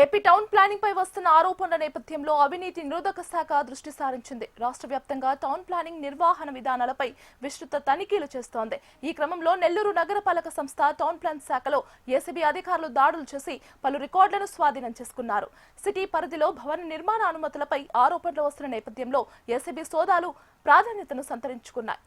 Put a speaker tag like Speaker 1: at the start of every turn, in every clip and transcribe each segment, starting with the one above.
Speaker 1: AP town planning పై వస్తున్న ఆరోపణల నేపథ్యంలో అవినీతి నిరోధక శాఖ దృష్టి సారించింది. రాష్ట్ర వ్యాప్తంగా టౌన్ ప్లానింగ్ నిర్వహణ విధానాలపై విస్తృత తనిఖీలు చేస్తోంది. ఈ క్రమంలో నెల్లూరు నగరపాలక సంస్థ టౌన్ ప్లాన్ శాఖలో ఏసీబీ అధికారులు దాడులు చేసి పలు రికార్డులను స్వాధీనం చేసుకున్నారు. సిటీ పరిధిలో భవన నిర్మాణ అనుమతులపై ఆరోపణలు వస్తున్న నేపథ్యంలో ఏసీబీ సోదాలు ప్రాధాన్యతను సంతరించుకున్నాయి.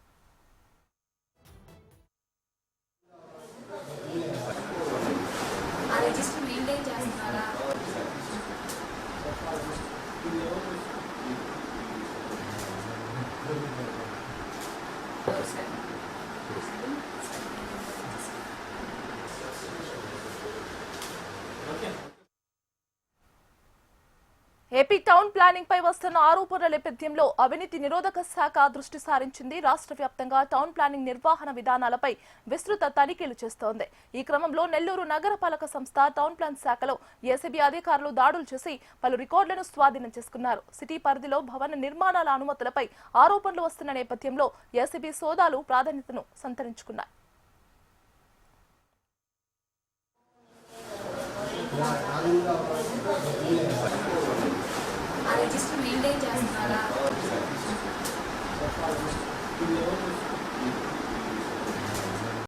Speaker 1: ఏపీ టౌన్ ప్లానింగ్ పై వస్తున్న ఆరోపణల నేపథ్యంలో అవినీతి నిరోధక శాఖ దృష్టి సారించింది. రాష్ట్ర వ్యాప్తంగా టౌన్ ప్లానింగ్ నిర్వహణ విధానాలపై విస్తృత తనిఖీలు చేస్తోంది. ఈ క్రమంలో నెల్లూరు నగరపాలక సంస్థ టౌన్ ప్లాన్ శాఖలో ఏసీబీ అధికారులు దాడులు చేసి పలు రికార్డులను స్వాధీనం చేసుకున్నారు. సిటీ పరిధిలో భవన నిర్మాణాల అనుమతులపై ఆరోపణలు వస్తున్న నేపథ్యంలో ఏసీబీ సోదాలు ప్రాధాన్యతను సంతరించుకున్నాయి.
Speaker 2: రిజిస్టర్ మెయింటైన్ చేస్తున్నారా?